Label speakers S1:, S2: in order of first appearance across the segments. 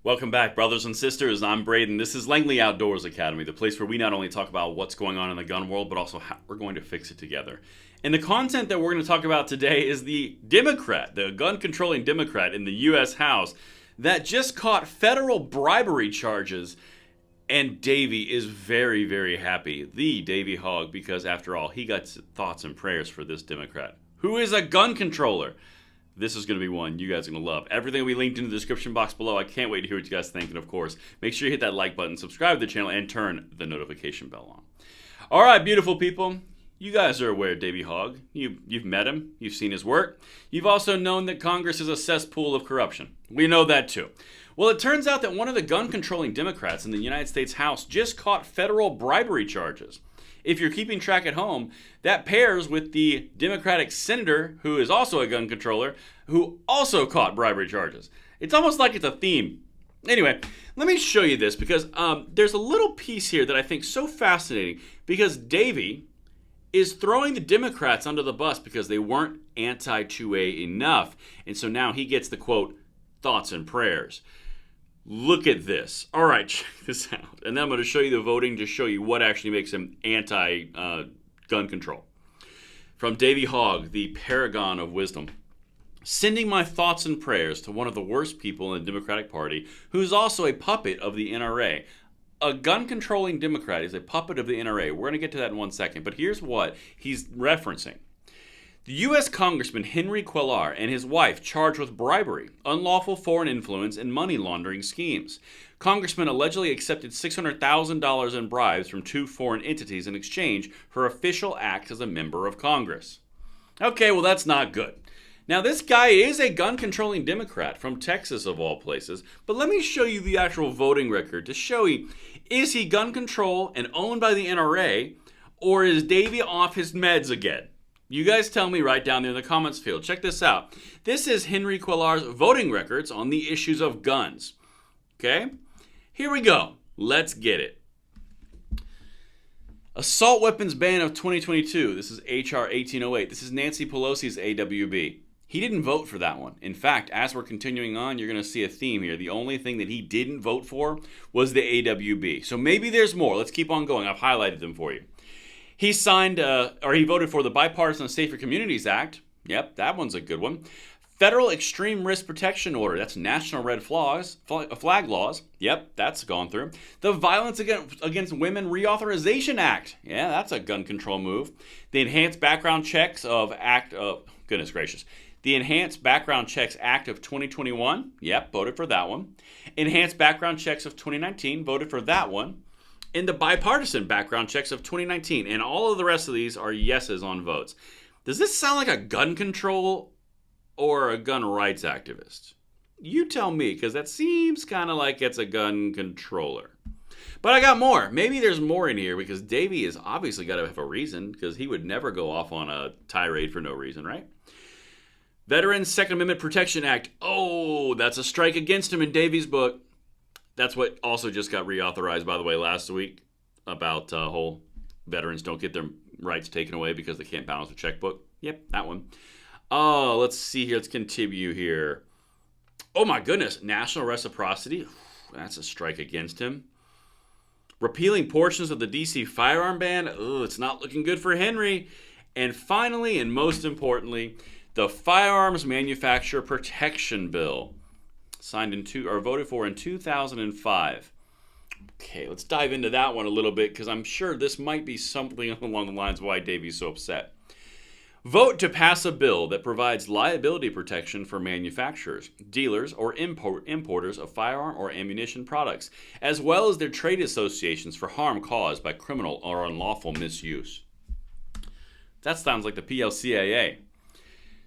S1: Welcome back, brothers and sisters. I'm Braden. This is Langley Outdoors Academy, the place where we not only talk about what's going on in the gun world, but also how we're going to fix it together. And the content that we're going to talk about today is the Democrat, the gun-controlling Democrat in the U.S. House that just caught federal bribery charges. And Davey is very, very happy. The Davey Hogg, because after all, he got thoughts and prayers for this Democrat, who is a gun controller. This is going to be one you guys are going to love. Everything will be linked in the description box below. I can't wait to hear what you guys think. And of course, make sure you hit that like button, subscribe to the channel, and turn the notification bell on. All right, beautiful people. You guys are aware of Davey Hogg. You've met him. You've seen his work. You've also known that Congress is a cesspool of corruption. We know that too. Well, it turns out that one of the gun-controlling Democrats in the United States House just caught federal bribery charges. If you're keeping track at home, that pairs with the Democratic senator, who is also a gun controller, who also caught bribery charges. It's almost like it's a theme. Anyway, let me show you this because there's a little piece here that I think is so fascinating because Davey is throwing the Democrats under the bus because they weren't anti-2A enough. And so now he gets the, quote, thoughts and prayers. Look at this. All right, check this out. And then I'm going to show you the voting to show you what actually makes him anti-gun control. From Davey Hogg, the paragon of wisdom. Sending my thoughts and prayers to one of the worst people in the Democratic Party, who's also a puppet of the NRA. A gun-controlling Democrat is a puppet of the NRA. We're going to get to that in one second. But here's what he's referencing. The U.S. Congressman Henry Cuellar and his wife charged with bribery, unlawful foreign influence, and money laundering schemes. Congressman allegedly accepted $600,000 in bribes from two foreign entities in exchange for official acts as a member of Congress. Okay, well that's not good. Now this guy is a gun-controlling Democrat from Texas of all places, but let me show you the actual voting record to show you, is he gun control and owned by the NRA, or is Davey off his meds again? You guys tell me right down there in the comments field. Check this out. This is Henry Cuellar's voting records on the issues of guns. Okay? Here we go. Let's get it. Assault weapons ban of 2022. This is H.R. 1808. This is Nancy Pelosi's AWB. He didn't vote for that one. In fact, as we're continuing on, you're going to see a theme here. The only thing that he didn't vote for was the AWB. So maybe there's more. Let's keep on going. I've highlighted them for you. He signed, he voted for the Bipartisan Safer Communities Act. Yep, that one's a good one. Federal Extreme Risk Protection Order. That's National Red Flag Laws. Yep, that's gone through. The Violence Against Women Reauthorization Act. Yeah, that's a gun control move. The Enhanced Background Checks of goodness gracious. The Enhanced Background Checks Act of 2021. Yep, voted for that one. Enhanced Background Checks of 2019. Voted for that one. In the bipartisan background checks of 2019, and all of the rest of these are yeses on votes. Does this sound like a gun control or a gun rights activist? You tell me, because that seems kind of like it's a gun controller. But I got more. Maybe there's more in here, because Davey has obviously got to have a reason, because he would never go off on a tirade for no reason, right? Veterans Second Amendment Protection Act. Oh, that's a strike against him in Davey's book. That's what also just got reauthorized, by the way, last week about whole veterans don't get their rights taken away because they can't balance a checkbook. Yep, that one. Oh, let's see here. Let's continue here. Oh, my goodness. National reciprocity. That's a strike against him. Repealing portions of the D.C. firearm ban. Oh, it's not looking good for Henry. And finally, and most importantly, the Firearms Manufacturer Protection Bill. Signed voted for in 2005. Okay, let's dive into that one a little bit because I'm sure this might be something along the lines of why Davey's so upset. Vote to pass a bill that provides liability protection for manufacturers, dealers, or importers of firearm or ammunition products, as well as their trade associations for harm caused by criminal or unlawful misuse. That sounds like the PLCAA.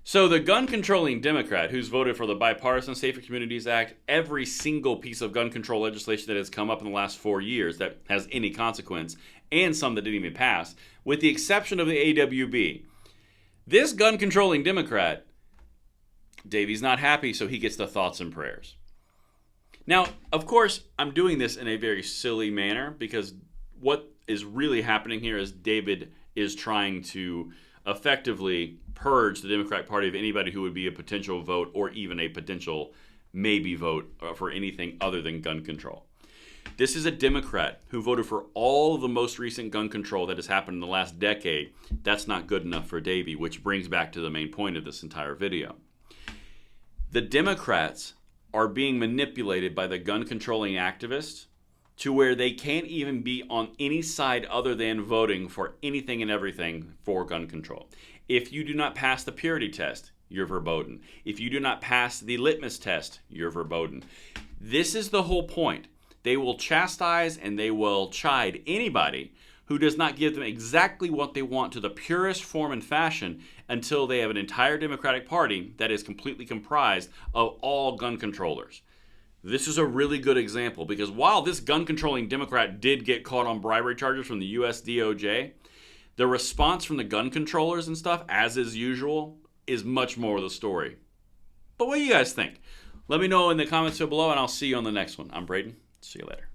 S1: So the gun-controlling Democrat who's voted for the Bipartisan Safer Communities Act, every single piece of gun control legislation that has come up in the last 4 years that has any consequence, and some that didn't even pass, with the exception of the AWB. This gun-controlling Democrat, Davey's not happy, so he gets the thoughts and prayers. Now, of course, I'm doing this in a very silly manner because what is really happening here is David is trying to effectively purge the Democratic Party of anybody who would be a potential vote or even a potential maybe vote for anything other than gun control. This is a Democrat who voted for all of the most recent gun control that has happened in the last decade. That's not good enough for Davey, which brings back to the main point of this entire video. The Democrats are being manipulated by the gun controlling activists to where they can't even be on any side other than voting for anything and everything for gun control. If you do not pass the purity test, you're verboten. If you do not pass the litmus test, you're verboten. This is the whole point. They will chastise and they will chide anybody who does not give them exactly what they want to the purest form and fashion until they have an entire Democratic Party that is completely comprised of all gun controllers. This is a really good example because while this gun controlling Democrat did get caught on bribery charges from the US DOJ, the response from the gun controllers and stuff, as is usual, is much more of the story. But what do you guys think? Let me know in the comments below and I'll see you on the next one. I'm Braden. See you later.